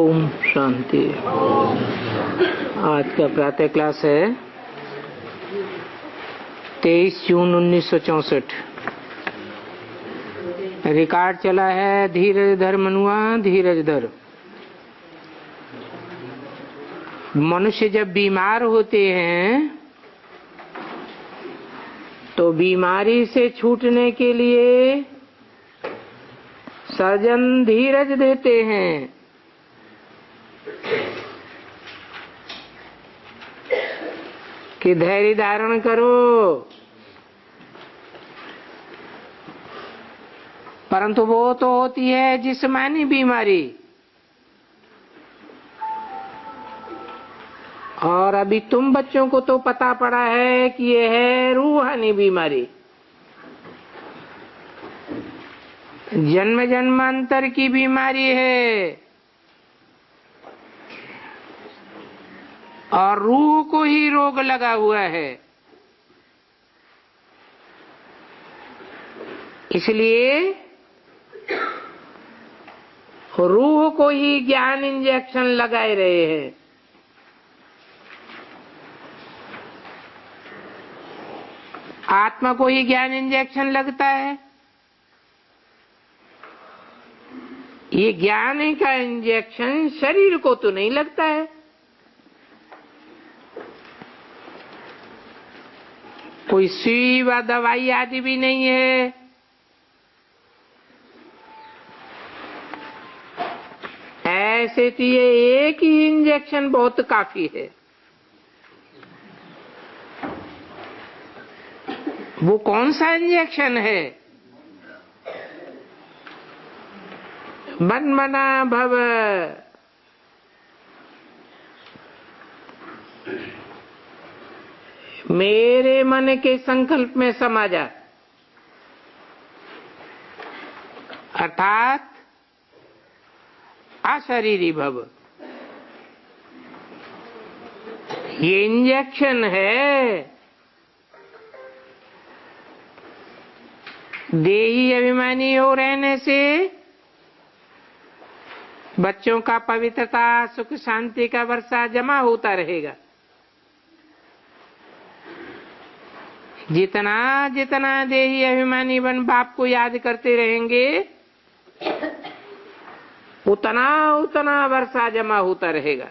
ओम शांति। आज का प्रातः क्लास है 23 जून 1964। रिकॉर्ड चला है धीरज धर मनुआ धीरज धर। मनुष्य जब बीमार होते हैं तो बीमारी से छूटने के लिए सर्जन धीरज देते हैं। कि धैर्य धारण करो, परंतु वो तो होती है जिस्मानी बीमारी, और अभी तुम बच्चों को तो पता पड़ा है कि ये है रूहानी बीमारी। जन्म जन्मांतर की बीमारी है और रूह को ही रोग लगा हुआ है। इसलिए रूह को ही ज्ञान इंजेक्शन लगाए रहे हैं। आत्मा को ही ज्ञान इंजेक्शन लगता है। ये ज्ञान का इंजेक्शन शरीर को तो नहीं लगता है। कोई सुई व दवाई आदि भी नहीं है। ऐसे तो ये एक ही इंजेक्शन बहुत काफी है। वो कौन सा इंजेक्शन है? मन मना भव। मेरे मन के संकल्प में समा जा, अर्थात अशरीरी भव। ये इंजेक्शन है। देही अभिमानी हो रहने से बच्चों का पवित्रता सुख शांति का वर्षा जमा होता रहेगा। जितना जितना देही अभिमानी बन बाप को याद करते रहेंगे उतना उतना वर्षा जमा होता रहेगा।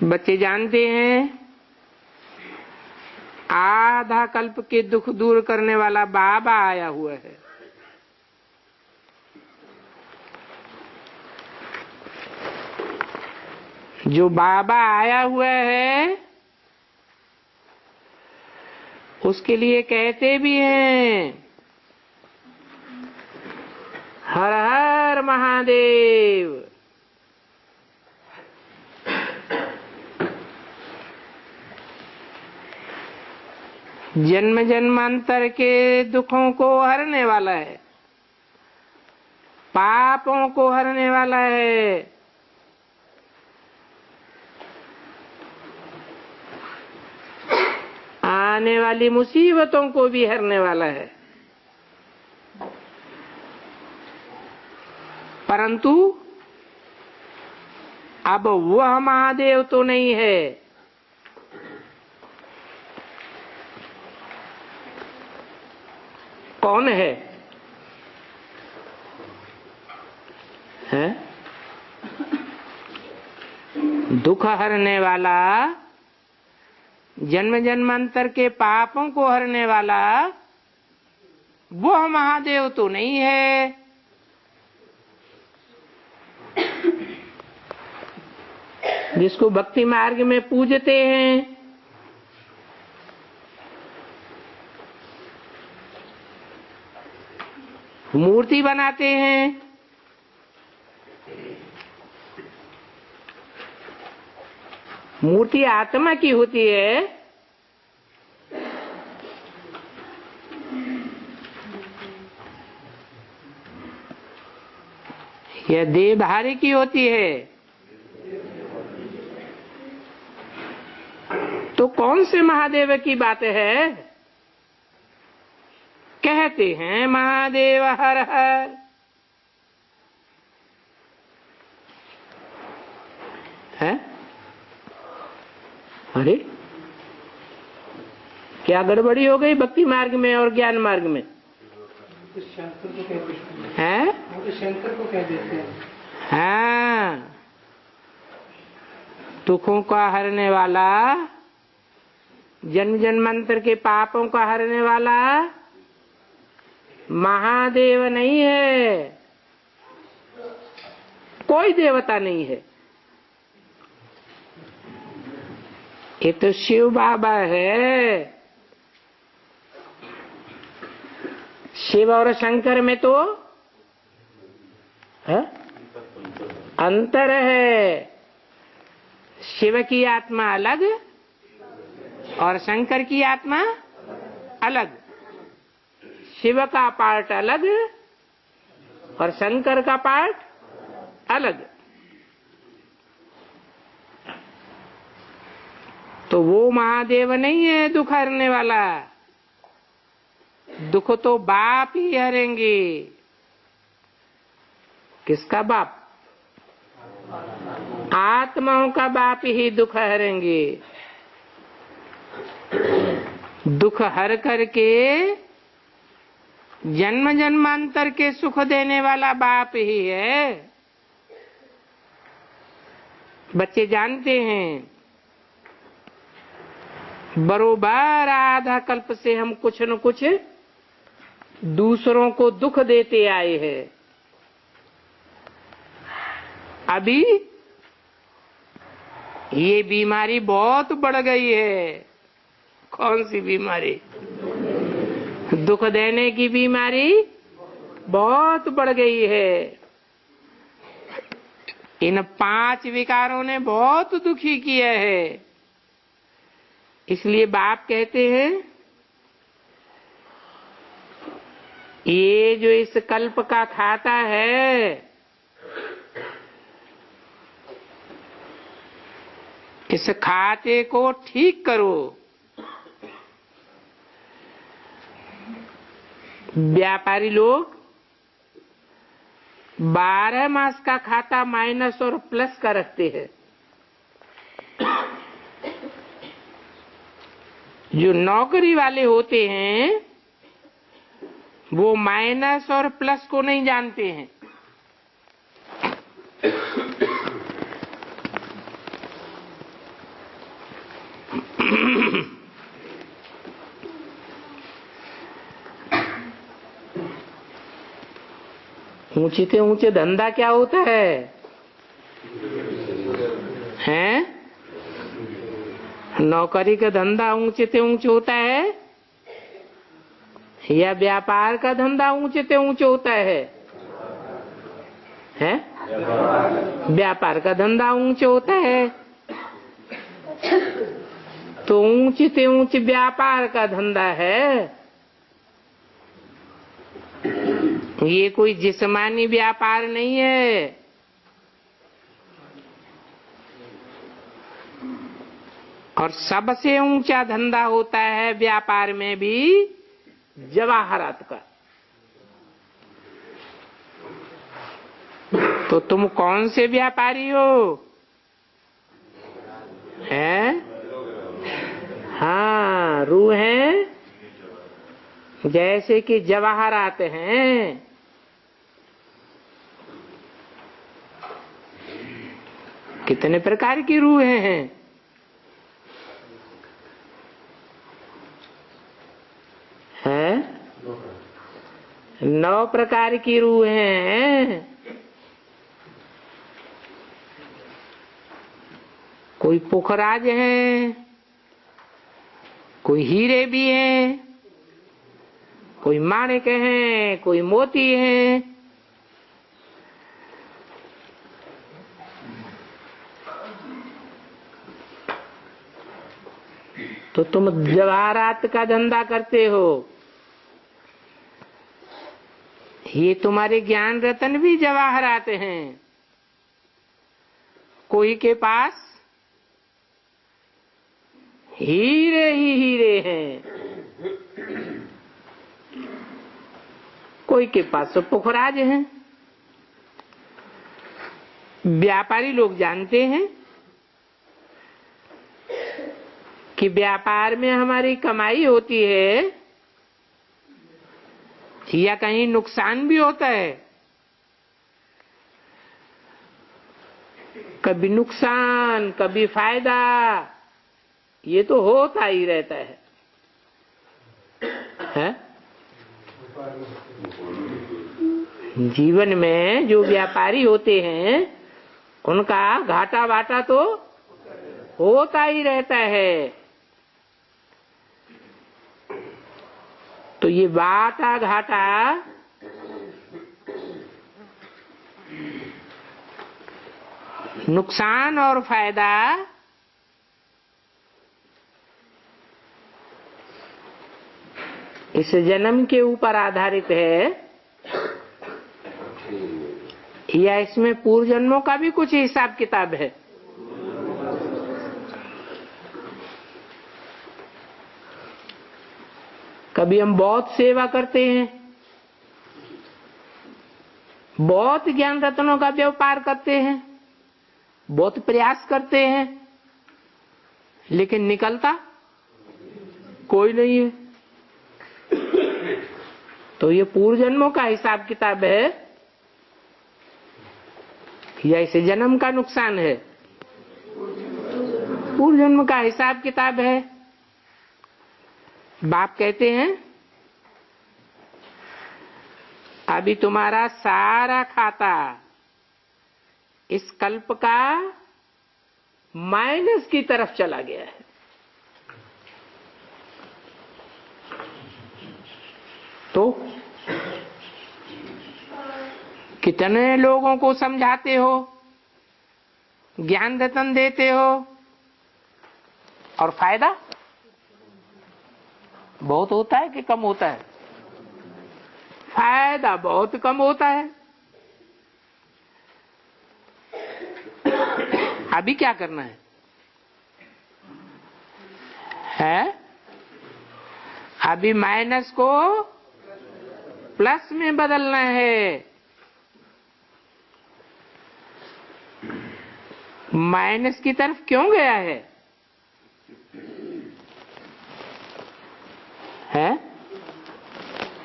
बच्चे जानते हैं आधा कल्प के दुख दूर करने वाला बाबा आया हुआ है। जो बाबा आया हुआ है उसके लिए कहते भी हैं हर हर महादेव। जन्म जन्मांतर के दुखों को हरने वाला है, पापों को हरने वाला है। आने वाली मुसीबतों को भी हरने वाला है। परंतु अब वह महादेव तो नहीं है। कौन है? दुख हरने वाला, जन्म जन्मांतर के पापों को हरने वाला वह महादेव तो नहीं है। जिसको भक्ति मार्ग में पूजते हैं, मूर्ति बनाते हैं, मूर्ति आत्मा की होती है। यह देहधारी की होती है। तो कौन से महादेव की बात है? कहते हैं महादेव हर हर। अरे क्या गड़बड़ी हो गई भक्ति मार्ग में और ज्ञान मार्ग में? शंकर को कह देते हैं? वो तो शंकर को कह देते हैं। हाँ, दुखों का हरने वाला, जन्म जन्मांतर के पापों का हरने वाला महादेव नहीं है, कोई देवता नहीं है। ये तो शिव बाबा है। शिव और शंकर में तो है? अंतर है। शिव की आत्मा अलग और शंकर की आत्मा अलग। शिव का पार्ट अलग और शंकर का पार्ट अलग। तो वो महादेव नहीं है दुख हरने वाला। दुख तो बाप ही हरेंगे। किसका बाप? आत्माओं का बाप ही दुख हरेंगे। दुख हर करके जन्म जन्मांतर के सुख देने वाला बाप ही है। बच्चे जानते हैं बरोबर आधा कल्प से हम कुछ न कुछ दूसरों को दुख देते आए हैं। अभी ये बीमारी बहुत बढ़ गई है। कौन सी बीमारी? दुख देने की बीमारी बहुत बढ़ गई है। इन 5 विकारों ने बहुत दुखी किया है। इसलिए बाप कहते हैं ये जो इस कल्प का खाता है, इस खाते को ठीक करो। व्यापारी लोग 12 मास का खाता माइनस और प्लस का रखते हैं। जो नौकरी वाले होते हैं वो माइनस और प्लस को नहीं जानते हैं। ऊंचे से ऊंचे धंधा क्या होता है? हैं? नौकरी का धंधा ऊंचे से ऊंचे होता है या व्यापार का धंधा ऊंचे से ऊंचे होता है? हैं? व्यापार का धंधा ऊंचे होता है। तो ऊंचे से ऊंचे व्यापार का धंधा है। ये कोई जिस्मानी व्यापार नहीं है। और सबसे ऊंचा धंधा होता है व्यापार में भी जवाहरात का। तो तुम कौन से व्यापारी हो? हैं? हाँ, रूह है जैसे कि जवाहरात हैं। कितने प्रकार की रूहें हैं? हैं? 9 प्रकार की रूहें हैं। कोई पुखराज है, कोई हीरे भी हैं, कोई माणिक हैं, कोई मोती हैं। तो तुम जवाहरात का धंधा करते हो। ये तुम्हारे ज्ञान रतन भी जवाहरात हैं। कोई के पास हीरे ही हीरे हैं, कोई के पास तो पुखराज हैं। व्यापारी लोग जानते हैं कि व्यापार में हमारी कमाई होती है या कहीं नुकसान भी होता है? कभी नुकसान कभी फायदा, ये तो होता ही रहता है? जीवन में जो व्यापारी होते हैं उनका घाटा वाटा तो होता ही रहता है। तो ये वाटा घाटा नुकसान और फायदा इस जन्म के ऊपर आधारित है या इसमें पूर्व जन्मों का भी कुछ हिसाब किताब है? कभी हम बहुत सेवा करते हैं, बहुत ज्ञान रत्नों का व्यापार करते हैं, बहुत प्रयास करते हैं, लेकिन निकलता कोई नहीं है। तो ये पूर्व जन्मों का हिसाब किताब है या इस जन्म का नुकसान है? पूर्व जन्म का हिसाब किताब है। बाप कहते हैं अभी तुम्हारा सारा खाता इस कल्प का माइनस की तरफ चला गया है। तो कितने लोगों को समझाते हो, ज्ञान रतन देते हो, और फायदा बहुत होता है कि कम होता है? फायदा बहुत कम होता है। अभी क्या करना है? अभी माइनस को प्लस में बदलना है। माइनस की तरफ क्यों गया है?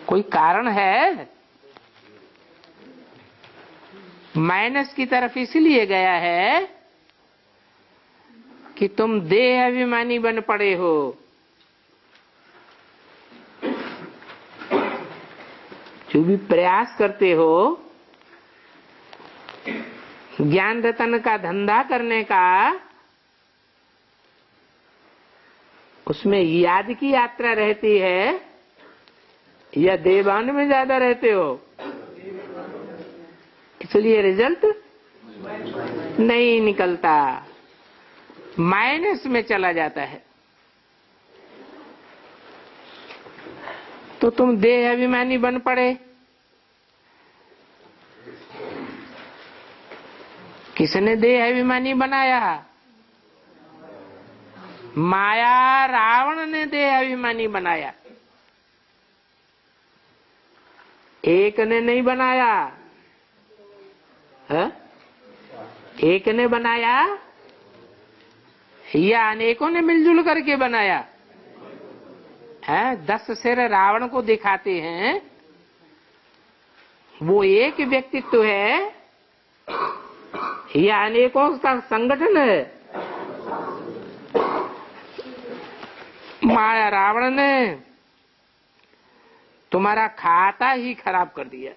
कोई कारण है? माइनस की तरफ इसलिए गया है कि तुम देह अभिमानी बन पड़े हो। जो भी प्रयास करते हो ज्ञान रतन का धंधा करने का, उसमें याद की यात्रा रहती है या देवान में ज्यादा रहते हो? इसलिए रिजल्ट नहीं निकलता, माइनस में चला जाता है। तो तुम देह अभिमानी बन पड़े। किसने देह अभिमानी बनाया? माया रावण ने देह अभिमानी बनाया, एक ने नहीं बनाया है? एक ने बनाया या अनेकों ने मिलजुल करके बनाया है? 10 सिर रावण को दिखाते हैं, वो एक व्यक्तित्व है या अनेकों का संगठन है? माया रावण ने तुम्हारा खाता ही खराब कर दिया।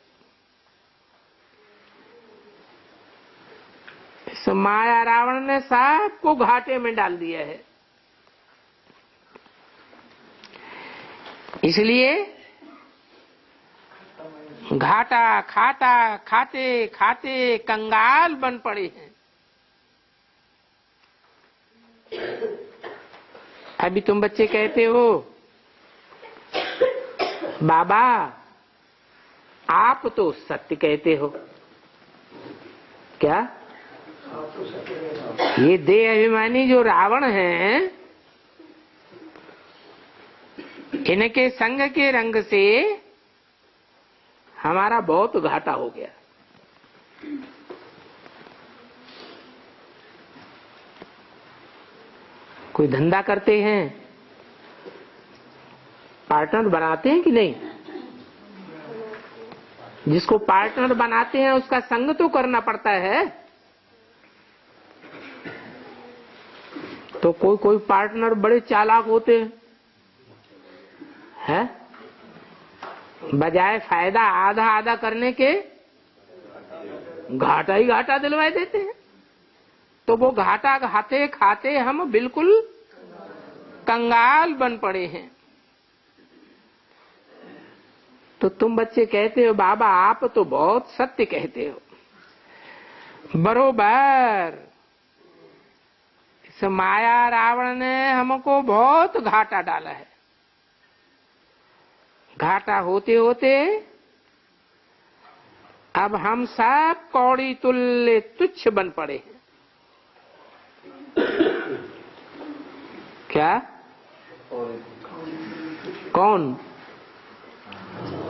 इस माया रावण ने सबको घाटे में डाल दिया है। इसलिए घाटा खाता खाते खाते कंगाल बन पड़े हैं। अभी तुम बच्चे कहते हो बाबा आप तो सत्य कहते हो। क्या? ये देह अभिमानी जो रावण हैं, इनके संग के रंग से हमारा बहुत घाटा हो गया। कोई धंधा करते हैं, पार्टनर बनाते हैं कि नहीं? जिसको पार्टनर बनाते हैं उसका संग तो करना पड़ता है। तो कोई कोई पार्टनर बड़े चालाक होते हैं, बजाय फायदा आधा आधा करने के घाटा ही घाटा दिलवा देते हैं। तो वो घाटा खाते खाते हम बिल्कुल कंगाल बन पड़े हैं। तो तुम बच्चे कहते हो बाबा आप तो बहुत सत्य कहते हो। बरोबर, इस माया रावण ने हमको बहुत घाटा डाला है। घाटा होते होते अब हम सब कौड़ी तुल्य तुच्छ बन पड़े हैं। क्या? कौन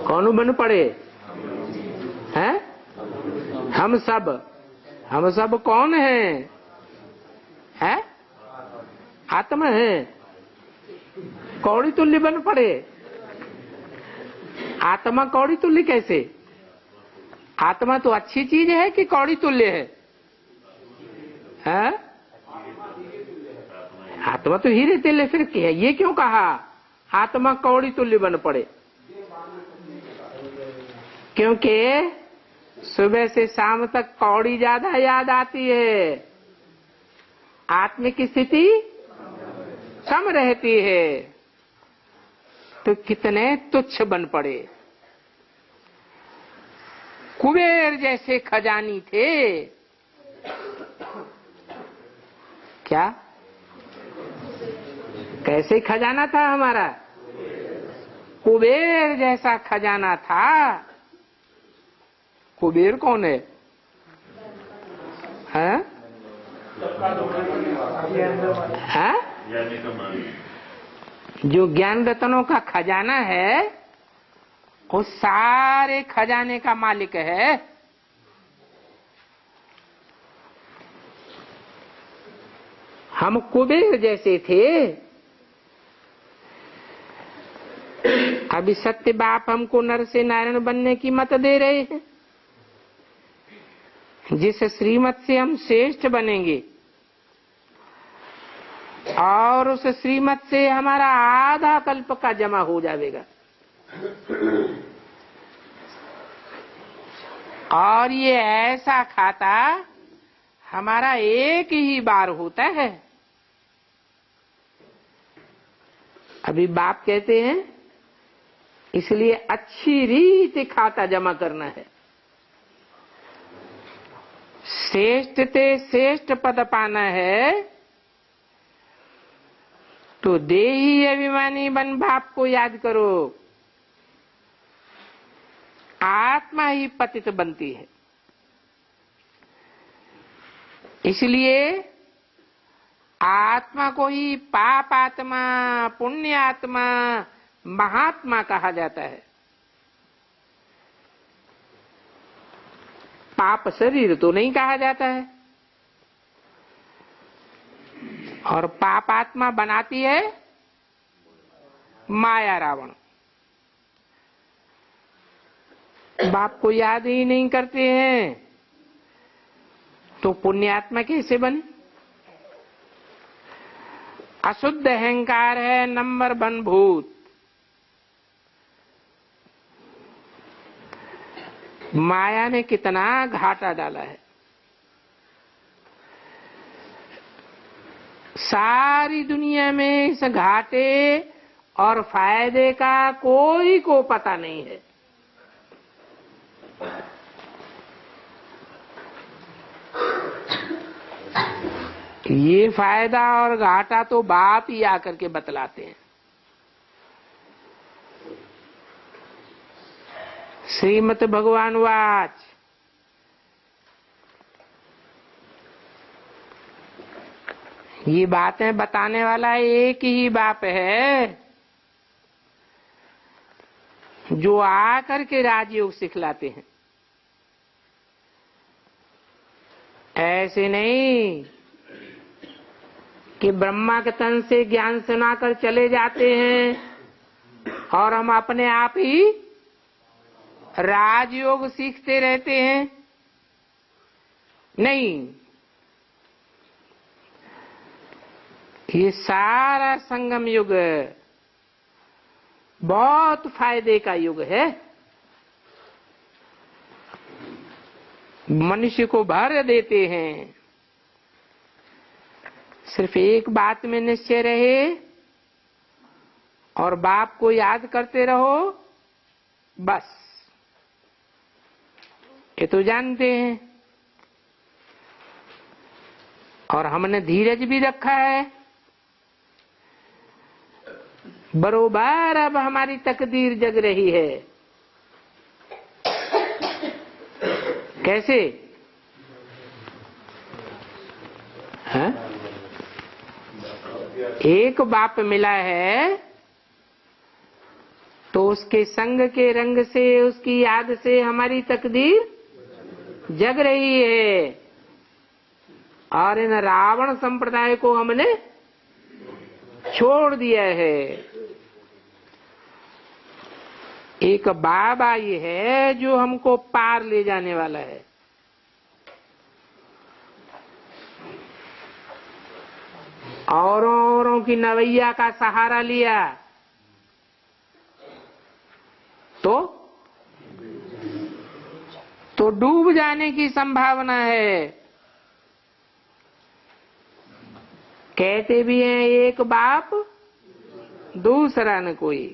कौन बन पड़े हैं? हम सब कौन हैं? है? आत्मा है। कौड़ी तुल्य बन पड़े। आत्मा कौड़ी तुल्य कैसे? आत्मा तो अच्छी चीज है कि कौड़ी तुल्य है? हैं? आत्मा तो हीरे तुल्य। फिर क्या ये क्यों कहा आत्मा कौड़ी तुल्य बन पड़े? क्योंकि सुबह से शाम तक कौड़ी ज्यादा याद आती है, आत्मिक स्थिति सम रहती है। तो कितने तुच्छ बन पड़े। कुबेर जैसे खजानी थे। क्या? कैसे खजाना था हमारा? कुबेर जैसा खजाना था। कुबेर कौन है? हैं? हैं? जो ज्ञान रत्नों का खजाना है वो सारे खजाने का मालिक है। हम कुबेर जैसे थे। अभी सत्य बाप हमको नर से नारायण बनने की मत दे रहे हैं। जिस श्रीमत से हम श्रेष्ठ बनेंगे और उस श्रीमत से हमारा आधा कल्प का जमा हो जाएगा। और ये ऐसा खाता हमारा एक ही बार होता है। अभी बाप कहते हैं इसलिए अच्छी रीति खाता जमा करना है। श्रेष्ठ ते श्रेष्ठ पद पाना है तो देही अभिमानी बन बाप को याद करो। आत्मा ही पतित बनती है। इसलिए आत्मा को ही पाप आत्मा, पुण्य आत्मा, महात्मा कहा जाता है। पाप शरीर तो नहीं कहा जाता है। और पाप आत्मा बनाती है माया रावण। बाप को याद ही नहीं करते हैं तो पुण्यात्मा कैसे बने? अशुद्ध अहंकार है नंबर 1 भूत। माया ने कितना घाटा डाला है। सारी दुनिया में इस घाटे और फायदे का कोई को पता नहीं है। ये फायदा और घाटा तो बाप ही आकर के बतलाते हैं। श्रीमद् भगवान वाच ये बातें बताने वाला एक ही बाप है जो आकर के राजयोग सिखलाते हैं। ऐसे नहीं कि ब्रह्मा के तन से ज्ञान सुनाकर चले जाते हैं और हम अपने आप ही राजयोग सीखते रहते हैं? नहीं, ये सारा संगम युग बहुत फायदे का युग है। मनुष्य को भर देते हैं। सिर्फ एक बात में निश्चय रहे और बाप को याद करते रहो, बस। ये तो जानते हैं। और हमने धीरज भी रखा है। बरोबर अब हमारी तकदीर जग रही है। कैसे? है? एक बाप मिला है तो उसके संग के रंग से, उसकी याद से हमारी तकदीर जग रही है। और इन रावण संप्रदाय को हमने छोड़ दिया है। एक बाबा ये है जो हमको पार ले जाने वाला है। औरों की नवैया का सहारा लिया तो डूब जाने की संभावना है। कहते भी हैं एक बाप दूसरा न कोई।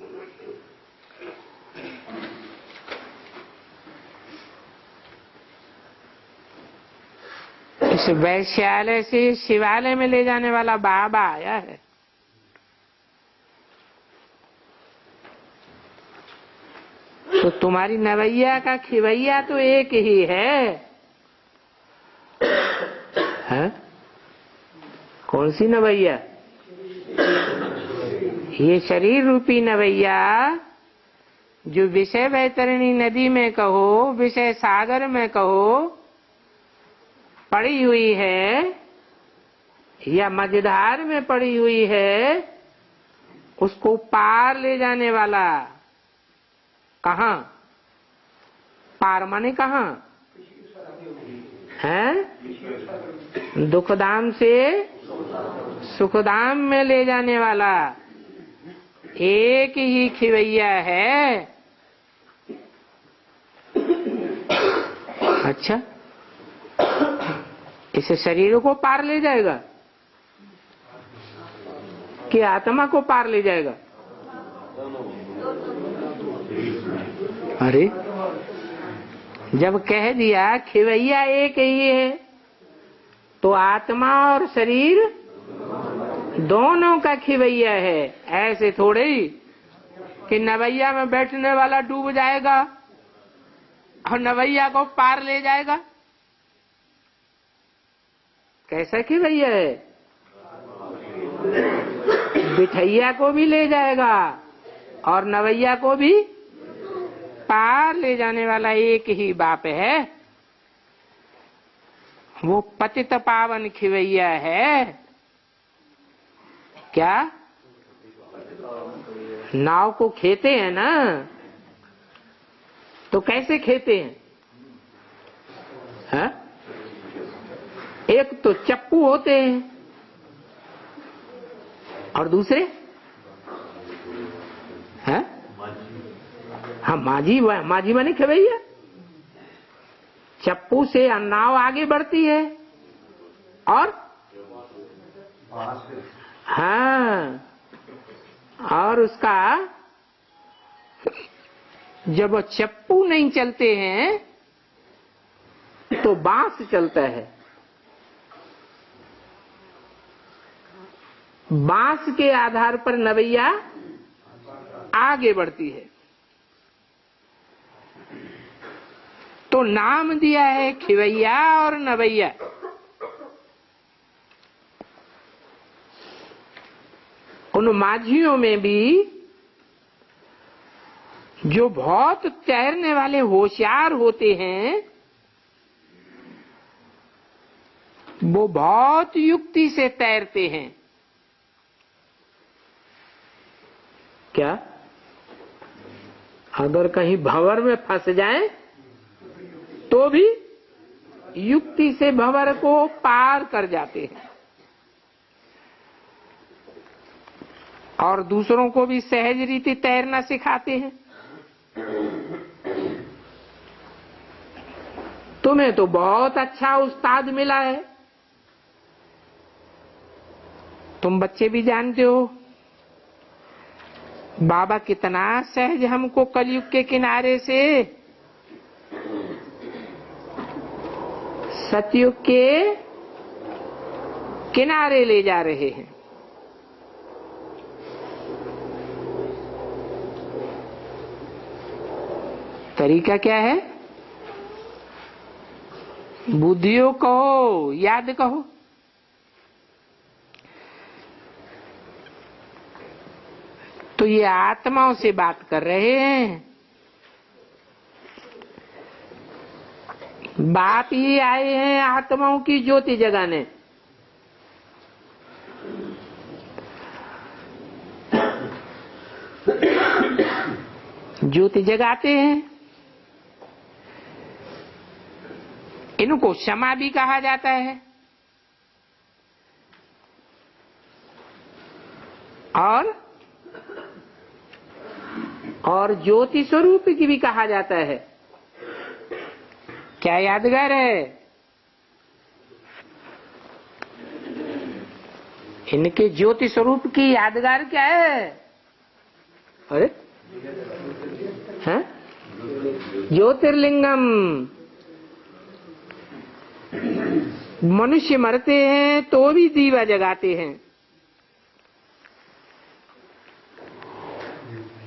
इस वैश्यालय से शिवालय में ले जाने वाला बाबा आया है। तो तुम्हारी नवैया का खिवैया तो एक ही है? कौन सी नवैया? ये शरीर रूपी नवैया जो विषय वैतरणी नदी में कहो, विषय सागर में कहो पड़ी हुई है या मझधार में पड़ी हुई है, उसको पार ले जाने वाला कहाँ? पार माने कहाँ है? दुखधाम से सुखधाम में ले जाने वाला एक ही खिवैया है। अच्छा, इस शरीर को पार ले जाएगा कि आत्मा को पार ले जाएगा? अरे, जब कह दिया खिवैया एक ही है तो आत्मा और शरीर दोनों का खिवैया है। ऐसे थोड़े ही कि नवैया में बैठने वाला डूब जाएगा और नवैया को पार ले जाएगा। कैसा खिवैया है? बिठैया को भी ले जाएगा और नवैया को भी पार ले जाने वाला एक ही बाप है। वो पतित पावन खिवैया है। क्या? नाव को खेते हैं ना, तो कैसे खेते हैं? है? एक तो चप्पू होते हैं और दूसरे हैं? हाँ, माझी माने खिवैया। चप्पू से नाव आगे बढ़ती है और हाँ, और उसका जब चप्पू नहीं चलते हैं तो बांस चलता है। बांस के आधार पर नवैया आगे बढ़ती है। तो नाम दिया है खिवैया और नवैया। उन माझियों में भी जो बहुत तैरने वाले होशियार होते हैं, वो बहुत युक्ति से तैरते हैं। क्या? अगर कहीं भंवर में फंस जाए तो भी युक्ति से भंवर को पार कर जाते हैं और दूसरों को भी सहज रीति तैरना सिखाते हैं। तुम्हें तो बहुत अच्छा उस्ताद मिला है। तुम बच्चे भी जानते हो बाबा कितना सहज हमको कलयुग के किनारे से सतयुग के किनारे ले जा रहे हैं। तरीका क्या है? बुद्धियों कहो, याद कहो। तो ये आत्माओं से बात कर रहे हैं। बाप ही आए हैं आत्माओं की ज्योति जगाने। ज्योति जगाते हैं। इनको क्षमा भी कहा जाता है और ज्योति स्वरूप की भी कहा जाता है। क्या यादगार है? इनके ज्योति स्वरूप की यादगार क्या है? अरे हैं? ज्योतिर्लिंगम। मनुष्य मरते हैं तो भी दीवा जगाते हैं।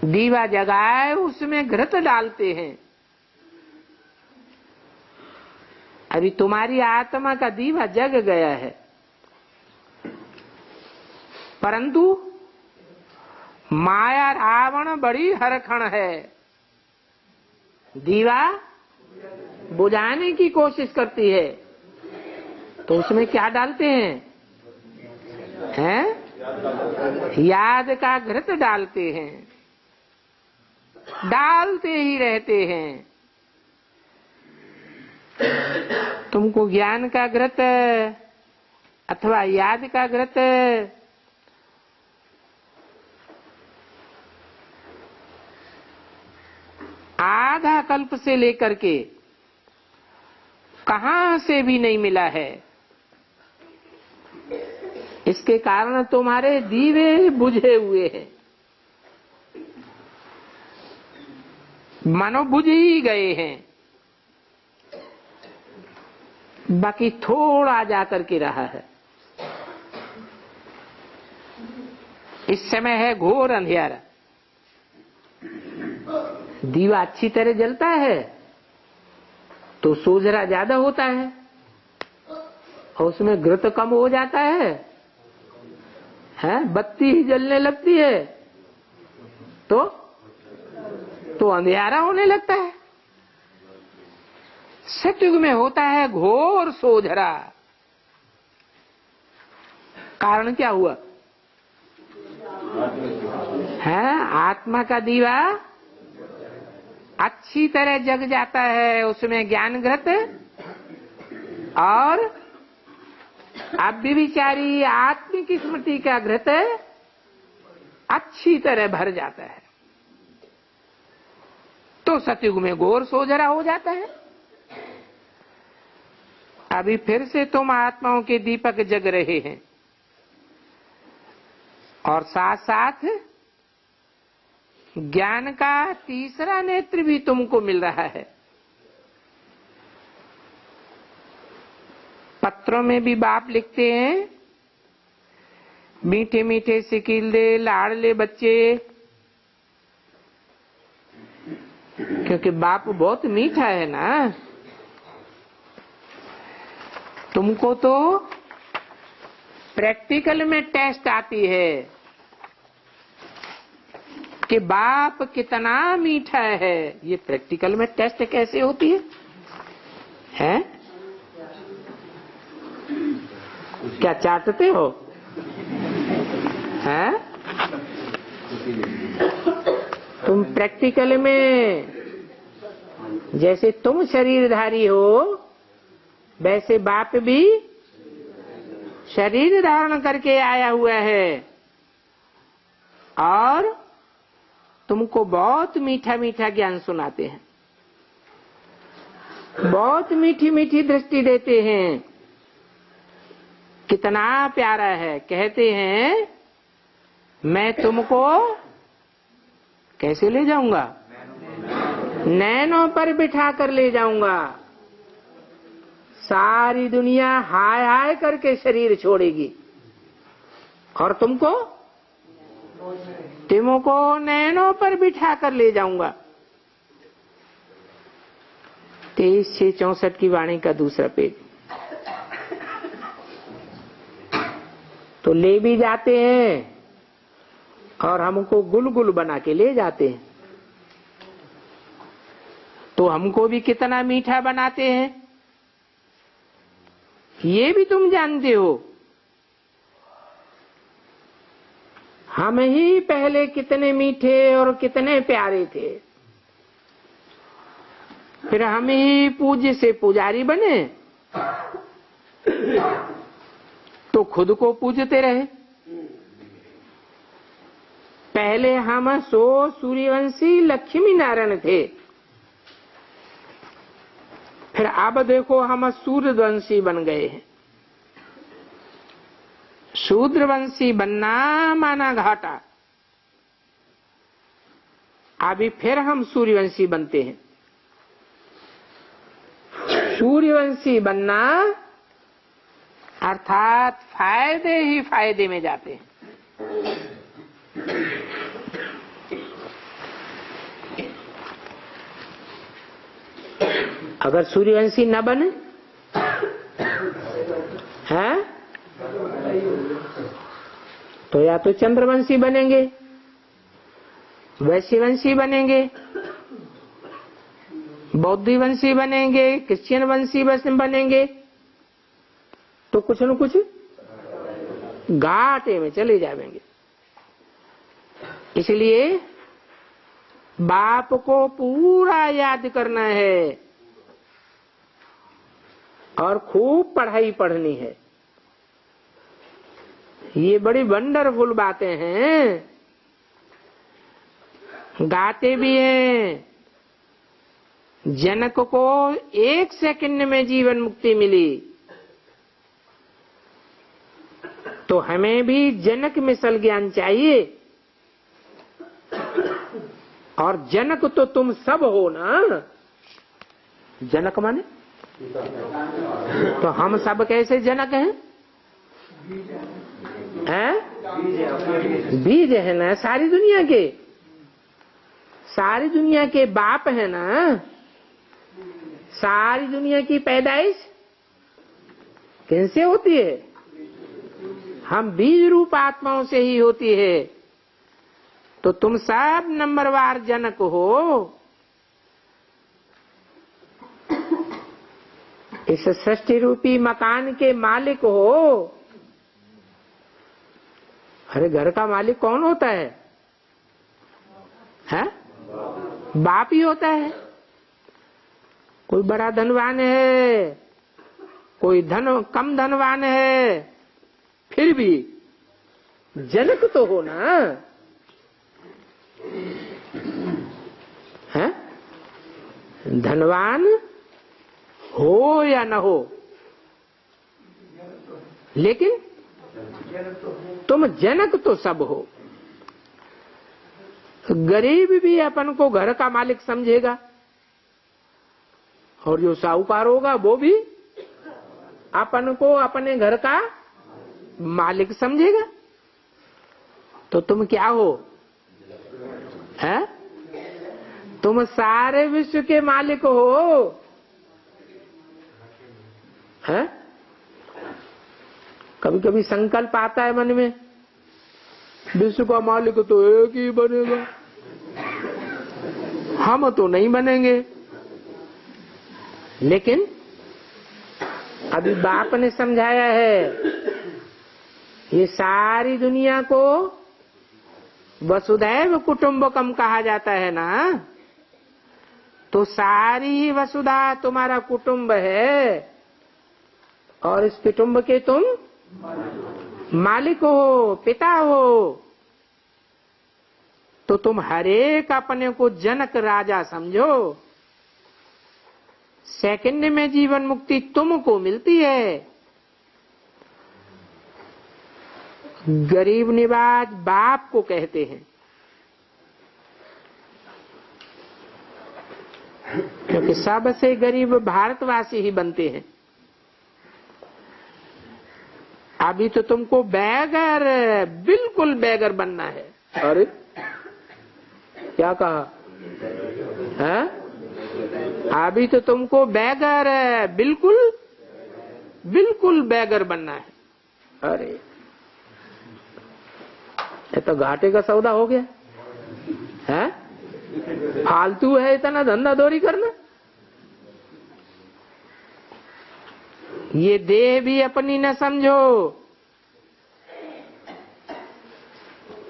दीवा जगाए उसमें घृत डालते हैं। अभी तुम्हारी आत्मा का दीवा जग गया है, परंतु माया रावण बड़ी हरखण है। दीवा बुझाने की कोशिश करती है तो उसमें क्या डालते हैं? याद का घृत डालते हैं। डालते ही रहते हैं। तुमको ज्ञान का घृत अथवा याद का घृत आधा कल्प से लेकर के कहां से भी नहीं मिला है। इसके कारण तुम्हारे दीवे बुझे हुए हैं, मानो बुझ ही गए हैं। बाकी थोड़ा जाकर के रहा है। इस समय है घोर अंधियारा। दीवा अच्छी तरह जलता है तो सोजरा ज्यादा होता है और उसमें घृत कम हो जाता है। बत्ती ही जलने लगती है तो अंधियारा होने लगता है। सतयुग में होता है घोर सोझरा। कारण क्या हुआ? आत्मा का दीवा अच्छी तरह जग जाता है, उसमें ज्ञान घृत और अव्यभिचारी आत्मिक स्मृति का घृत अच्छी तरह भर जाता है तो सतयुग में घोर सोझरा हो जाता है। अभी फिर से तुम आत्माओं के दीपक जग रहे हैं और साथ साथ ज्ञान का तीसरा नेत्र भी तुमको मिल रहा है। पत्रों में भी बाप लिखते हैं, मीठे मीठे सिकिल्दे लाडले बच्चे, क्योंकि बाप बहुत मीठा है ना। तुमको तो प्रैक्टिकल में टेस्ट आती है कि बाप कितना मीठा है। ये प्रैक्टिकल में टेस्ट कैसे होती है? क्या चाटते हो? हैं? तुम प्रैक्टिकल में जैसे तुम शरीरधारी हो वैसे बाप भी शरीर धारण करके आया हुआ है और तुमको बहुत मीठा मीठा ज्ञान सुनाते हैं, बहुत मीठी मीठी दृष्टि देते हैं। कितना प्यारा है। कहते हैं मैं तुमको कैसे ले जाऊंगा? नैनों पर बिठा कर ले जाऊंगा। सारी दुनिया हाय हाय करके शरीर छोड़ेगी और तुमको नैनों पर बिठा कर ले जाऊंगा। 23/6/64 की वाणी का दूसरा पेज। तो ले भी जाते हैं और हमको गुलगुल बना के ले जाते हैं। तो हमको भी कितना मीठा बनाते हैं ये भी तुम जानते हो। हम ही पहले कितने मीठे और कितने प्यारे थे, फिर हम ही पूज्य से पुजारी बने तो खुद को पूजते रहे। पहले हम सूर्यवंशी लक्ष्मी नारायण थे, फिर अब देखो हम सूर्यवंशी बन गए हैं। शूद्रवंशी बनना माना घाटा, अभी फिर हम सूर्यवंशी बनते हैं। सूर्यवंशी बनना अर्थात फायदे ही फायदे में जाते हैं। अगर सूर्यवंशी न बने हैं तो या तो चंद्रवंशी बनेंगे, वैश्यवंशी बनेंगे, बौद्धवंशी बनेंगे, क्रिश्चियन वंशी बनेंगे, तो कुछ न कुछ घाटे में चले जाएंगे। इसलिए बाप को पूरा याद करना है और खूब पढ़ाई पढ़नी है। ये बड़ी वंडरफुल बातें हैं। गाते भी हैं जनक को 1 सेकंड में जीवन मुक्ति मिली, तो हमें भी जनक मिसल ज्ञान चाहिए। और जनक तो तुम सब हो ना। जनक माने तो हम सब कैसे जनक हैं? बीज है ना सारी दुनिया के, सारी दुनिया के बाप है ना। सारी दुनिया की पैदाइश किनसे होती है? हम बीज रूप आत्माओं से ही होती है। तो तुम सब नंबरवार जनक हो। इस सृष्टि रूपी मकान के मालिक हो। अरे घर का मालिक कौन होता है? हैं? बाप ही होता है। कोई बड़ा धनवान है, कोई कम धनवान है, फिर भी जनक तो हो ना। हैं? धनवान हो या न हो, लेकिन तुम जनक तो सब हो। गरीब भी अपन को घर का मालिक समझेगा और जो साहूकार होगा वो भी अपन को अपने घर का मालिक समझेगा। तो तुम क्या हो? हैं? तुम सारे विश्व के मालिक हो। हैं? कभी कभी संकल्प आता है मन में, विश्व का मालिक तो एक ही बनेगा, हम तो नहीं बनेंगे। लेकिन अभी बाप ने समझाया है, ये सारी दुनिया को वसुधैव कुटुंबकम कहा जाता है ना, तो सारी ही वसुधा तुम्हारा कुटुंब है और इस कुटुंब के तुम मालिक हो, पिता हो। तो तुम हरेक अपने को जनक राजा समझो। सेकंड में जीवन मुक्ति तुमको मिलती है। गरीब निवाज बाप को कहते हैं, क्योंकि सबसे गरीब भारतवासी ही बनते हैं। अभी तो तुमको बैगर, बिल्कुल बैगर बनना है। अरे क्या कहा है? अभी तो तुमको बैगर, बिल्कुल बिल्कुल बैगर बनना है। अरे ये तो घाटे का सौदा हो गया है। फालतू है इतना धंधा दौरी करना। ये देह भी अपनी न समझो।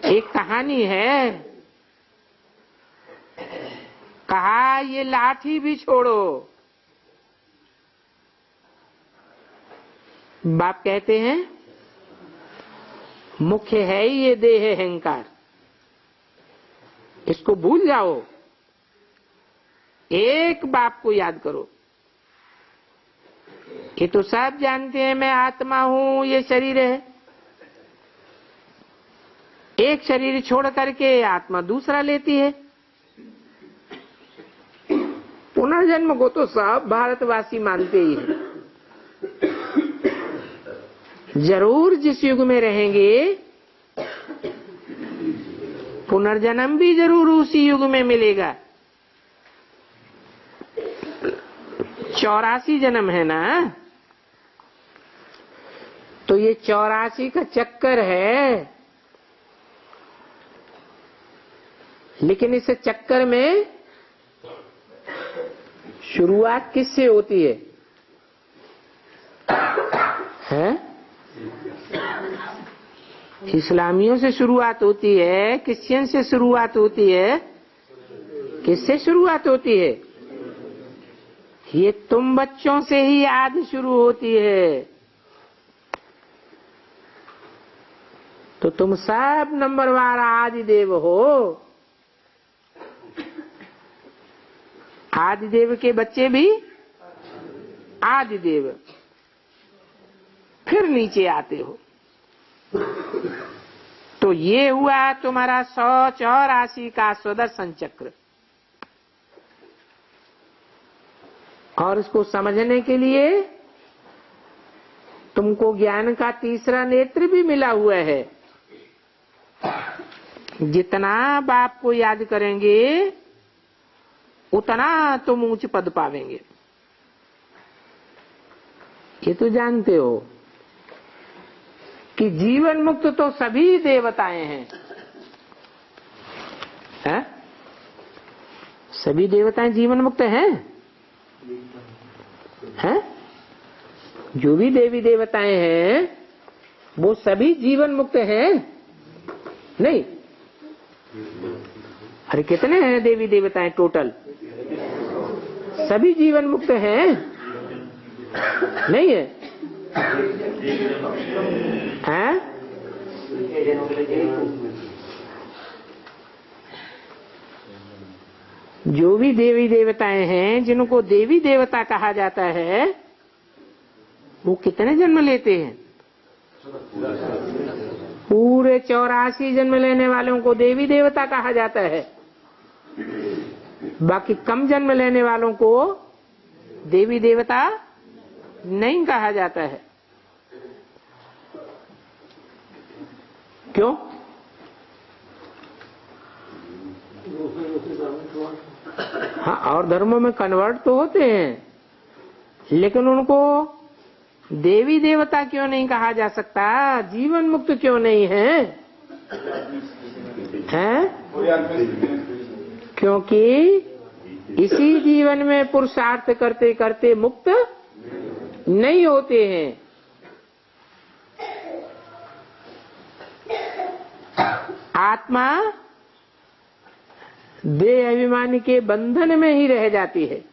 एक कहानी है, कहा ये लाठी भी छोड़ो। बाप कहते हैं मुख्य है ही ये देह अहंकार, इसको भूल जाओ। एक बाप को याद करो। ये तो सब जानते हैं मैं आत्मा हूं, ये शरीर है। एक शरीर छोड़ करके आत्मा दूसरा लेती है। पुनर्जन्म को तो सब भारतवासी मानते ही हैं। जरूर जिस युग में रहेंगे पुनर्जन्म भी जरूर उसी युग में मिलेगा। 84 जन्म है ना, तो ये 84 का चक्कर है। लेकिन इस चक्कर में शुरुआत किससे होती है? इस्लामियों से शुरुआत होती है, क्रिश्चियन से शुरुआत होती है, किससे शुरुआत होती है? ये तुम बच्चों से ही आदि शुरू होती है। तो तुम सब नंबरवार आदि देव हो। आदि देव के बच्चे भी आदि देव, फिर नीचे आते हो। तो ये हुआ तुम्हारा 184 का सुदर्शन चक्र। और इसको समझने के लिए तुमको ज्ञान का तीसरा नेत्र भी मिला हुआ है। जितना बाप को याद करेंगे उतना तुम ऊंच पद पावेंगे। ये तो जानते हो कि जीवन मुक्त तो सभी देवताएं हैं, हैं? सभी देवताएं जीवन मुक्त हैं, हैं? जो भी देवी देवताएं हैं वो सभी जीवन मुक्त हैं? नहीं। अरे कितने हैं देवी देवताएं टोटल? सभी जीवन मुक्त हैं? नहीं है? हैं? जो भी देवी देवताएं हैं जिनको देवी देवता कहा जाता है वो कितने जन्म लेते हैं? पूरे 84 जन्म लेने वालों को देवी देवता कहा जाता है। बाकी कम जन्म लेने वालों को देवी देवता नहीं कहा जाता है। क्यों? हाँ, और धर्मों में कन्वर्ट तो होते हैं, लेकिन उनको देवी देवता क्यों नहीं कहा जा सकता? जीवन मुक्त क्यों नहीं है? हैं? क्योंकि इसी जीवन में पुरुषार्थ करते करते मुक्त नहीं होते हैं। आत्मा देह अभिमान के बंधन में ही रह जाती है।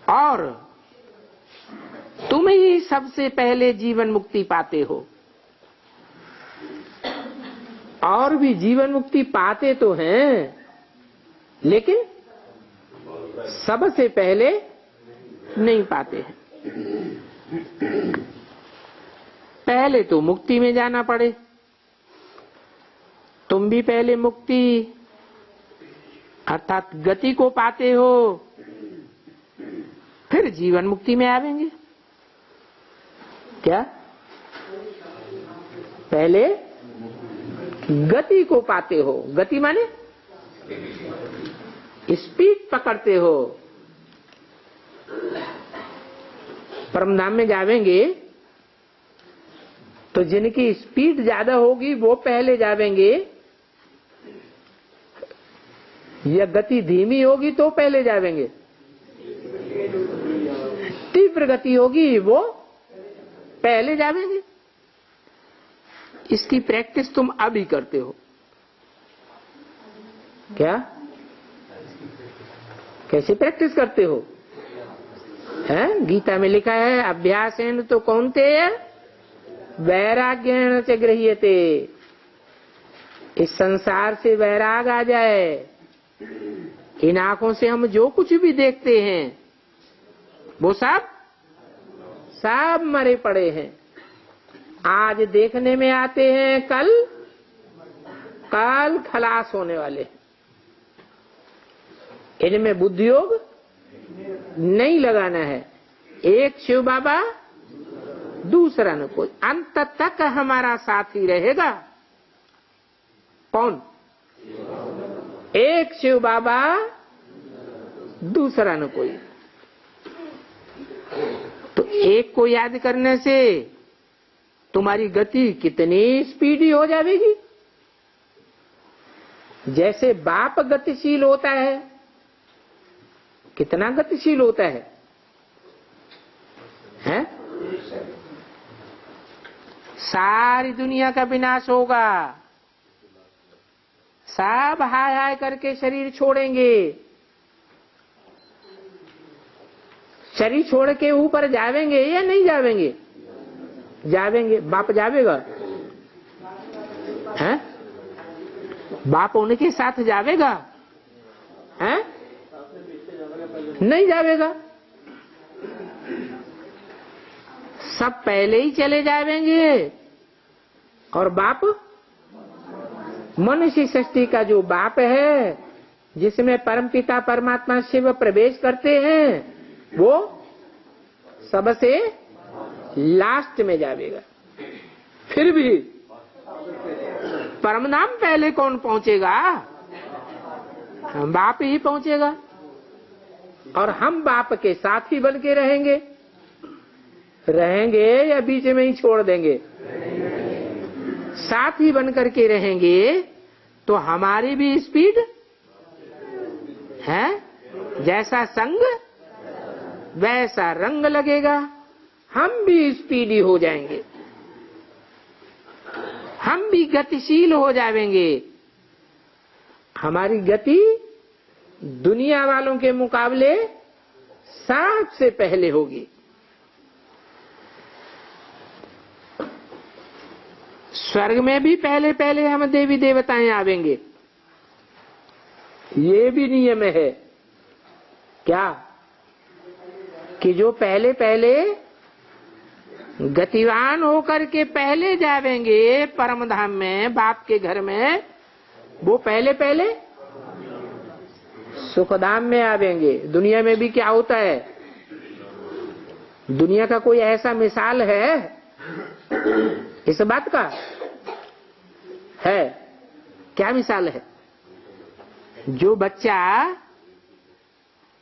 और तुम ही सबसे पहले जीवन मुक्ति पाते हो। और भी जीवन मुक्ति पाते तो हैं, लेकिन सबसे पहले नहीं पाते हैं। पहले तो मुक्ति में जाना पड़े। तुम भी पहले मुक्ति अर्थात गति को पाते हो, फिर जीवन मुक्ति में आवेंगे। क्या? पहले गति को पाते हो। गति माने स्पीड पकड़ते हो। परमधाम में जावेंगे तो जिनकी स्पीड ज्यादा होगी वो पहले जावेंगे, या गति धीमी होगी तो पहले जावेंगे? तीव्र गति होगी वो पहले जावेंगे। इसकी प्रैक्टिस तुम अभी करते हो। क्या? कैसे प्रैक्टिस करते हो? है गीता में लिखा है, अभ्यासेन तो कौन्तेय वैराग्येण च गृह्यते। इस संसार से वैराग आ जाए। इन आंखों से हम जो कुछ भी देखते हैं वो सब मरे पड़े हैं। आज देखने में आते हैं, कल खलास होने वाले। इनमें बुद्धि योग नहीं लगाना है। एक शिव बाबा, दूसरा न कोई। अंत तक हमारा साथी रहेगा। कौन? एक शिव बाबा, दूसरा न कोई। तो एक को याद करने से तुम्हारी गति कितनी स्पीडी हो जाएगी। जैसे बाप गतिशील होता है, कितना गतिशील होता है? हैं? सारी दुनिया का विनाश होगा, सब हाय हाय करके शरीर छोड़ेंगे। शरीर छोड़ के ऊपर जावेंगे या नहीं जावेंगे? जावेंगे। बाप जावेगा? हैं? बाप उनके साथ जावेगा? हैं? नहीं जावेगा। सब पहले ही चले जावेंगे। और बाप मनुष्य सृष्टि का जो बाप है, जिसमें परमपिता परमात्मा शिव प्रवेश करते हैं, वो सबसे लास्ट में जावेगा। फिर भी परमधाम पहले कौन पहुंचेगा? बाप ही पहुंचेगा। और हम बाप के साथ ही बन के रहेंगे या बीच में ही छोड़ देंगे? साथ ही बन करके रहेंगे तो हमारी भी स्पीड है। जैसा संग वैसा रंग लगेगा। हम भी स्पीडी हो जाएंगे, हम भी गतिशील हो जाएंगे। हमारी गति दुनिया वालों के मुकाबले सबसे पहले होगी। स्वर्ग में भी पहले पहले हम देवी देवताएं आवेंगे। ये भी नियम है। क्या? कि जो पहले पहले गतिवान होकर के पहले जावेंगे परमधाम में, बाप के घर में, वो पहले पहले सुखधाम में आवेंगे। दुनिया में भी क्या होता है? दुनिया का कोई ऐसा मिसाल है इस बात का? है? क्या मिसाल है? जो बच्चा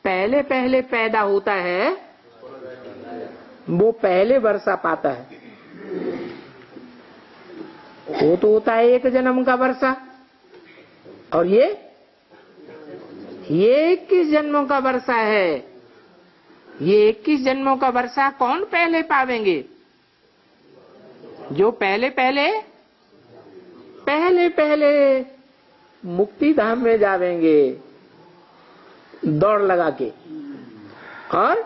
पहले पहले पैदा होता है वो पहले वर्षा पाता है। वो तो होता है एक जन्म का वर्षा। और ये 21 जन्मों का वर्षा है। ये 21 जन्मों का वर्षा कौन पहले पावेंगे? जो पहले पहले पहले पहले मुक्ति धाम में जावेंगे दौड़ लगा के, और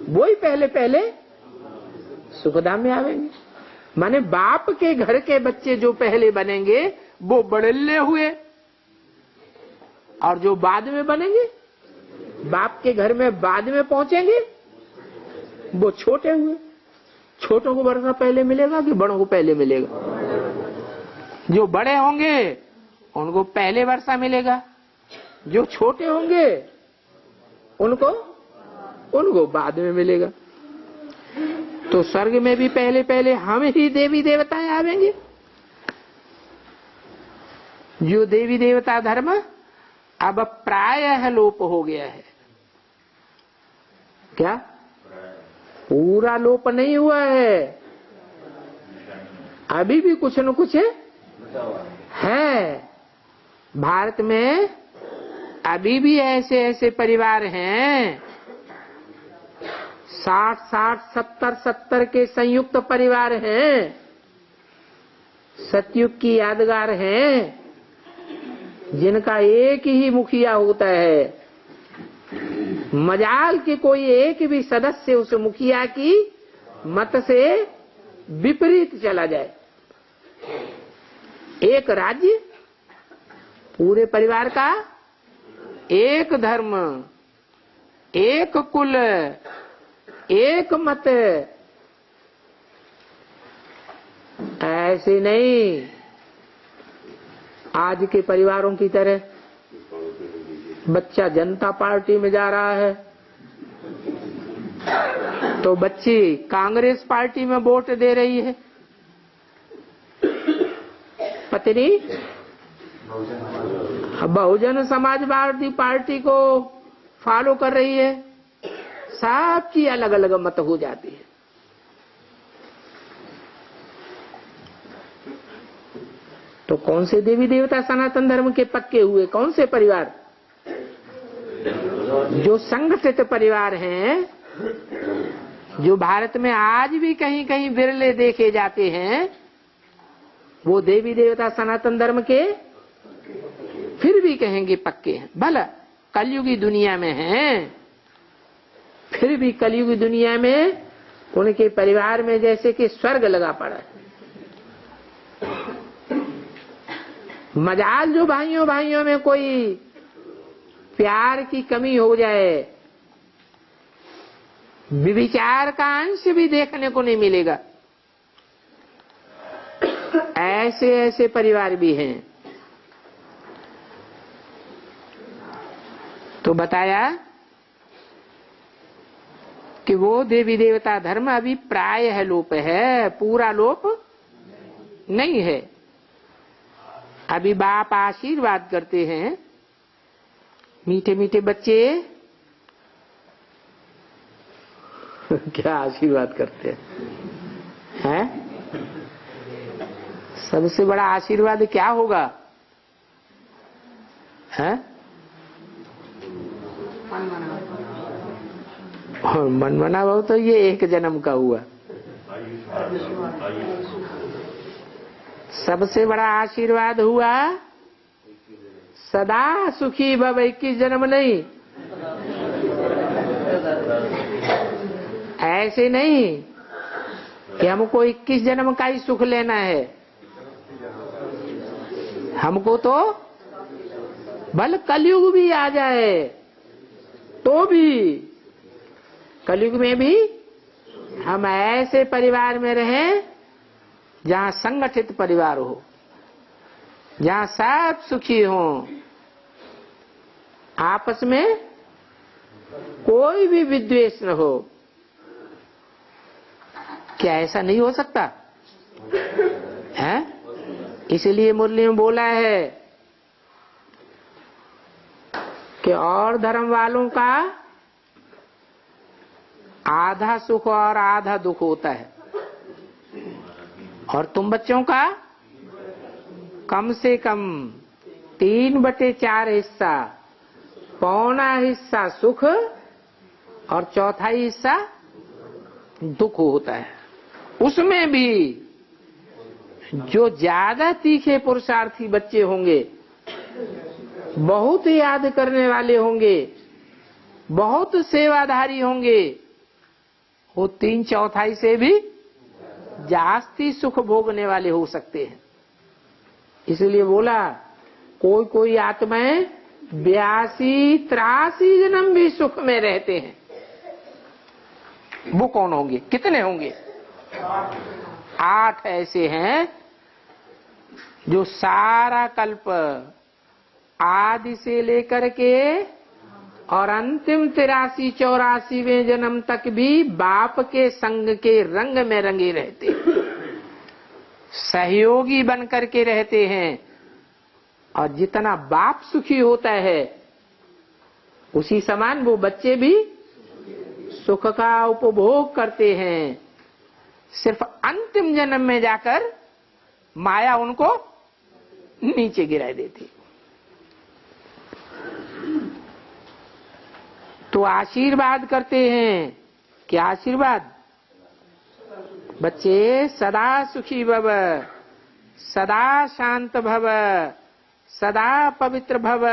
वो ही पहले पहले सुखधाम में आवेंगे। माने बाप के घर के बच्चे जो पहले बनेंगे वो बड़ल्ले हुए, और जो बाद में बनेंगे, बाप के घर में बाद में पहुंचेंगे, वो छोटे हुए। छोटों को वर्षा पहले मिलेगा कि बड़ों को पहले मिलेगा? जो बड़े होंगे उनको पहले वर्षा मिलेगा, जो छोटे होंगे उनको बाद में मिलेगा। तो स्वर्ग में भी पहले पहले हम ही देवी देवताएं आवेंगे। जो देवी देवता धर्म अब प्रायः लोप हो गया है। क्या? पूरा लोप नहीं हुआ है, अभी भी कुछ न कुछ है। भारत में अभी भी ऐसे ऐसे परिवार हैं, 60-60, 70-70 के संयुक्त परिवार हैं, सतयुग की यादगार हैं, जिनका एक ही मुखिया होता है। मजाल के कोई एक भी सदस्य उस मुखिया की मत से विपरीत चला जाए। एक राज्य, पूरे परिवार का एक धर्म, एक कुल, एक मत। ऐसे नहीं आज के परिवारों की तरह। बच्चा जनता पार्टी में जा रहा है तो बच्ची कांग्रेस पार्टी में वोट दे रही है, पत्नी बहुजन समाजवादी पार्टी को फॉलो कर रही है। सबकी अलग अलग मत हो जाती है। तो कौन से देवी देवता सनातन धर्म के पक्के हुए? कौन से परिवार? जो संगठित परिवार हैं, जो भारत में आज भी कहीं कहीं बिरले देखे जाते हैं, वो देवी देवता सनातन धर्म के फिर भी कहेंगे पक्के हैं। भला कलयुगी दुनिया में हैं, फिर भी कलयुगी दुनिया में उनके परिवार में जैसे कि स्वर्ग लगा पड़ा है। मजाल जो भाइयों में कोई प्यार की कमी हो जाए, विचार का अंश भी देखने को नहीं मिलेगा। ऐसे ऐसे परिवार भी हैं। तो बताया कि वो देवी देवता धर्म अभी प्रायः लोप है, पूरा लोप नहीं है। अभी बाप आशीर्वाद करते हैं, मीठे मीठे बच्चे क्या आशीर्वाद करते हैं? सबसे बड़ा आशीर्वाद क्या होगा? है मनमना भाव तो ये एक जन्म का हुआ। सबसे बड़ा आशीर्वाद हुआ सदा सुखी भव, 21 जन्म नहीं। ऐसे नहीं कि हमको 21 जन्म का ही सुख लेना है। हमको तो भले कलयुग भी आ जाए तो भी, कलयुग में भी हम ऐसे परिवार में रहें जहां संगठित परिवार हो, जहां सब सुखी हों, आपस में कोई भी विद्वेष न हो। क्या ऐसा नहीं हो सकता है? इसलिए मुरली में बोला है कि और धर्म वालों का आधा सुख और आधा दुख होता है, और तुम बच्चों का कम से कम 3/4 हिस्सा, पौना हिस्सा सुख और चौथाई हिस्सा दुख होता है। उसमें भी जो ज्यादा तीखे पुरुषार्थी बच्चे होंगे, बहुत याद करने वाले होंगे, बहुत सेवाधारी होंगे, वो 3/4 से भी जास्ती सुख भोगने वाले हो सकते हैं। इसलिए बोला कोई कोई आत्माएं 82-83 जन्म भी सुख में रहते हैं। वो कौन होंगे, कितने होंगे? 8 ऐसे हैं जो सारा कल्प आदि से लेकर के और अंतिम 83-84वें जन्म तक भी बाप के संग के रंग में रंगे रहते हैं, सहयोगी बन करके रहते हैं। और जितना बाप सुखी होता है उसी समान वो बच्चे भी सुख का उपभोग करते हैं। सिर्फ अंतिम जन्म में जाकर माया उनको नीचे गिरा देती। तो आशीर्वाद करते हैं, क्या आशीर्वाद? बच्चे सदा सुखी भव, सदा शांत भव, सदा पवित्र भव,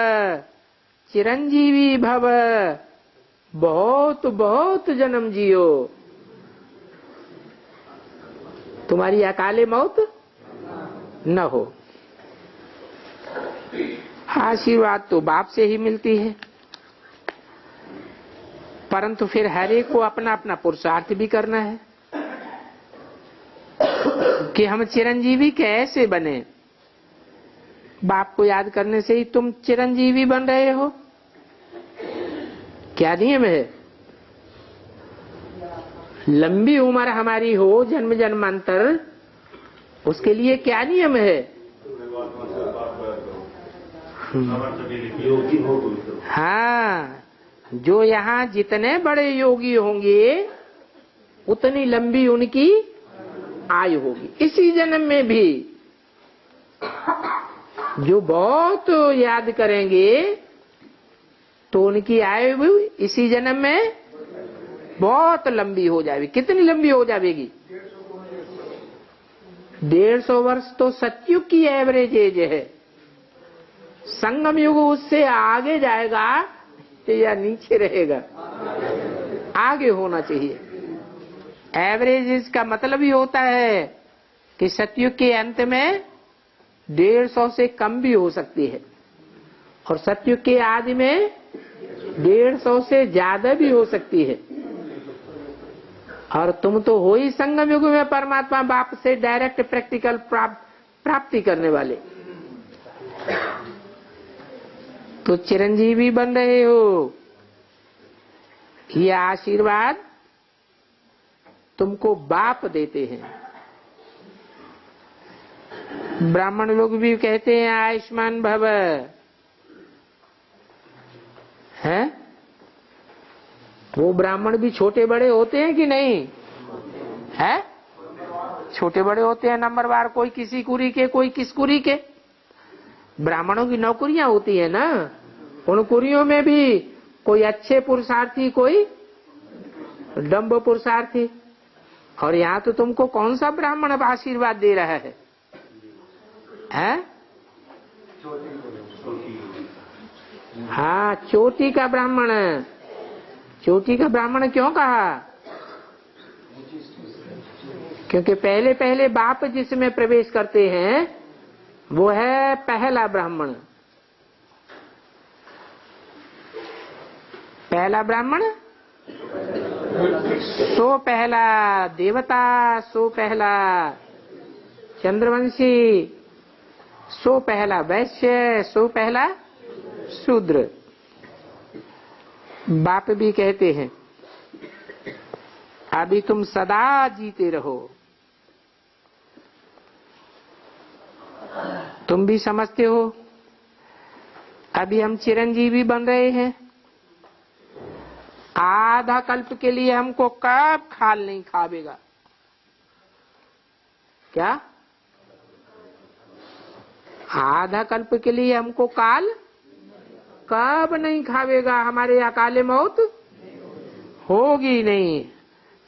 चिरंजीवी भव, बहुत बहुत जन्म जियो, तुम्हारी अकाले मौत न हो। आशीर्वाद तो बाप से ही मिलती है, परंतु फिर हर एक को अपना अपना पुरुषार्थ भी करना है कि हम चिरंजीवी कैसे बने। बाप को याद करने से ही तुम चिरंजीवी बन रहे हो। क्या नियम है? लंबी उम्र हमारी हो, जन्म जन्मांतर, उसके लिए क्या नियम है? हाँ, जो यहाँ जितने बड़े योगी होंगे उतनी लंबी उनकी आयु होगी। इसी जन्म में भी जो बहुत याद करेंगे तो उनकी आयु भी इसी जन्म में बहुत लंबी हो जाएगी। कितनी लंबी हो जाएगी? 150 वर्ष तो सतयुग की एवरेज एज है। संगम युग उससे आगे जाएगा या नीचे रहेगा? आगे होना चाहिए। एवरेज एज का मतलब ही होता है कि सतयुग के अंत में 150 से कम भी हो सकती है और सतयुग के आदि में 150 से ज्यादा भी हो सकती है। और तुम तो हो ही संगम युग में परमात्मा बाप से डायरेक्ट प्रैक्टिकल प्राप्ति करने वाले, तो चिरंजीवी बन रहे हो। ये आशीर्वाद तुमको बाप देते हैं। ब्राह्मण लोग भी कहते हैं आयुष्मान भव, हैं? वो ब्राह्मण भी छोटे बड़े होते हैं कि नहीं है? छोटे बड़े होते हैं नंबरवार, कोई किसी कुरी के, कोई किस कुरी के। ब्राह्मणों की नौकरियां होती है ना, उन कुरियों में भी कोई अच्छे पुरुषार्थी, कोई डम्ब पुरुषार्थी। और यहाँ तो तुमको कौन सा ब्राह्मण आशीर्वाद दे रहा है? हैं? हाँ, चोटी का ब्राह्मण। चोटी का ब्राह्मण क्यों कहा? क्योंकि पहले पहले बाप जिसमें प्रवेश करते हैं वो है पहला ब्राह्मण। पहला ब्राह्मण सो पहला देवता, सो पहला चंद्रवंशी, सो पहला वैश्य, सो पहला शूद्र। बाप भी कहते हैं अभी तुम सदा जीते रहो। तुम भी समझते हो अभी हम चिरंजीवी बन रहे हैं। आधा कल्प के लिए हमको कब खाल नहीं खावेगा? क्या आधा कल्प के लिए हमको काल कब नहीं खावेगा? हमारे अकाले मौत होगी नहीं।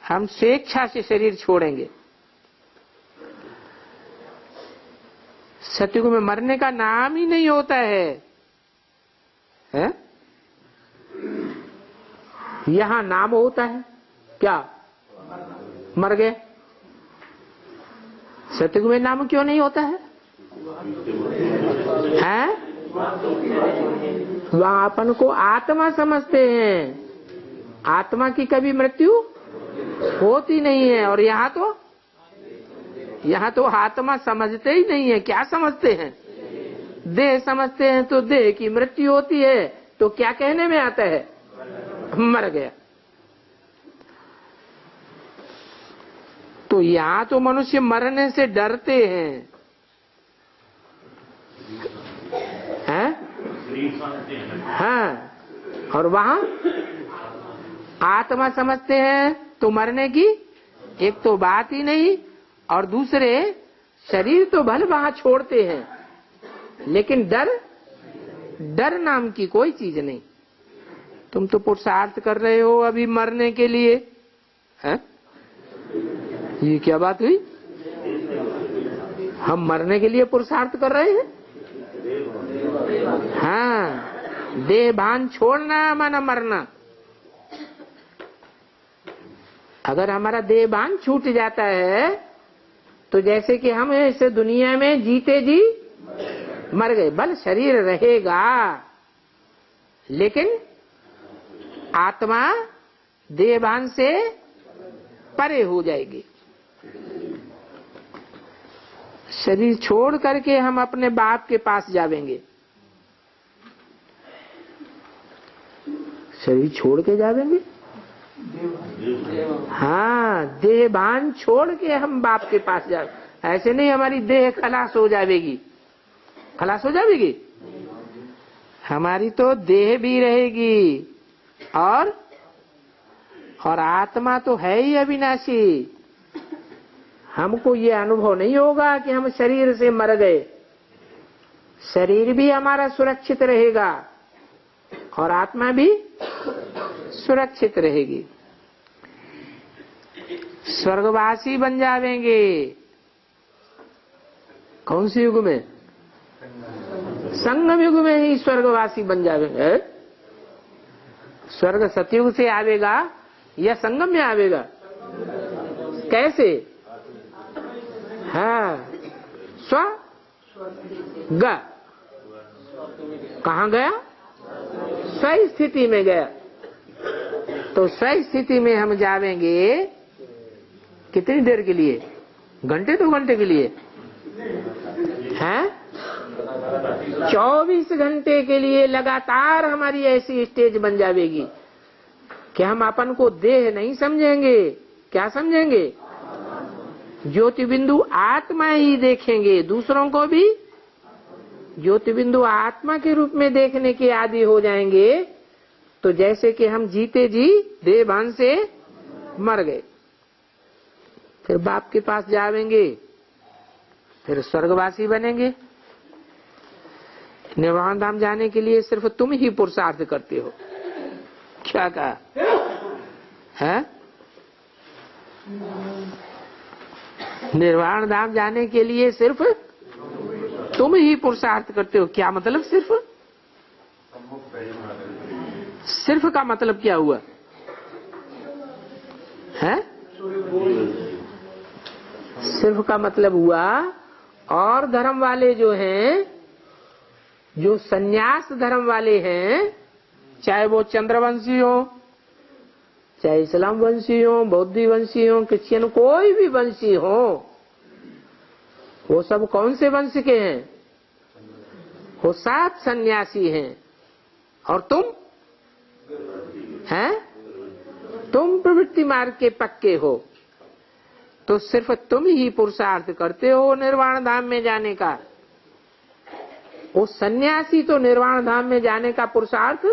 हम स्वेच्छा से शरीर छोड़ेंगे। सतयुग में मरने का नाम ही नहीं होता है, हैं? यहां नाम होता है क्या? मर गए। सतयुग में नाम क्यों नहीं होता है? हैं? वहां अपन को आत्मा समझते हैं, आत्मा की कभी मृत्यु होती नहीं है। और यहाँ तो आत्मा समझते ही नहीं है। क्या समझते हैं? देह समझते हैं। तो देह की मृत्यु होती है तो क्या कहने में आता है? मर गया। तो यहाँ तो मनुष्य मरने से डरते हैं, हाँ, और वहां आत्मा समझते हैं तो मरने की एक तो बात ही नहीं, और दूसरे शरीर तो भले वहां छोड़ते हैं, लेकिन डर नाम की कोई चीज नहीं। तुम तो पुरुषार्थ कर रहे हो अभी मरने के लिए, हैं? ये क्या बात हुई? हम मरने के लिए पुरुषार्थ कर रहे हैं? हाँ, देह भान छोड़ना माना मरना। अगर हमारा देह भान छूट जाता है तो जैसे कि हम इस दुनिया में जीते जी मर गए। बल शरीर रहेगा लेकिन आत्मा देह भान से परे हो जाएगी। शरीर छोड़ करके हम अपने बाप के पास जावेंगे। शरीर छोड़ के जावेंगे, हाँ, देह भान छोड़ के हम बाप के पास जाए। ऐसे नहीं हमारी देह खलास हो जाएगी। खलास हो जाएगी, हमारी तो देह भी रहेगी और आत्मा तो है ही अविनाशी। हमको ये अनुभव नहीं होगा कि हम शरीर से मर गए। शरीर भी हमारा सुरक्षित रहेगा और आत्मा भी सुरक्षित रहेगी। स्वर्गवासी बन जावेंगे। कौन से युग में? संगम युग में ही स्वर्गवासी बन जावेंगे। स्वर्ग सतयुग से आवेगा या संगम में आवेगा? कैसे? हाँ, ग कहाँ गया? स्व स्थिति में गया। तो स्व स्थिति में हम जावेंगे कितनी देर के लिए? घंटे, 2 घंटे के लिए हैं? 24 घंटे के लिए लगातार हमारी ऐसी स्टेज बन जाएगी कि हम अपन को देह नहीं समझेंगे। क्या समझेंगे? ज्योति बिंदु आत्मा ही देखेंगे। दूसरों को भी ज्योति बिंदु आत्मा के रूप में देखने के आदी हो जाएंगे। तो जैसे कि हम जीते जी देह भान से मर गए, फिर बाप के पास जावेंगे, फिर स्वर्गवासी बनेंगे। निर्वाण धाम जाने के लिए सिर्फ तुम ही पुरुषार्थ करते हो। क्या कहा है? निर्वाण धाम जाने के लिए सिर्फ तुम ही पुरुषार्थ करते हो। क्या मतलब? सिर्फ का मतलब क्या हुआ है? सिर्फ का मतलब हुआ, और धर्म वाले जो हैं, जो सन्यास धर्म वाले हैं, चाहे वो चंद्रवंशी हो, चाहे इस्लाम वंशी हो, बौद्ध वंशी हो, क्रिश्चियन, कोई भी वंशी हो, वो सब कौन से वंश के हैं? वो 7 सन्यासी हैं। और तुम हैं? तुम प्रवृत्ति मार्ग के पक्के हो। तो सिर्फ तुम ही पुरुषार्थ करते हो निर्वाण धाम में जाने का। वो सन्यासी तो निर्वाण धाम में जाने का पुरुषार्थ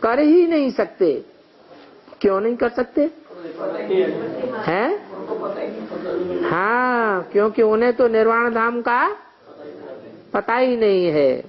कर ही नहीं सकते। क्यों नहीं कर सकते हैं? हाँ, क्योंकि उन्हें तो निर्वाण धाम का पता ही नहीं है।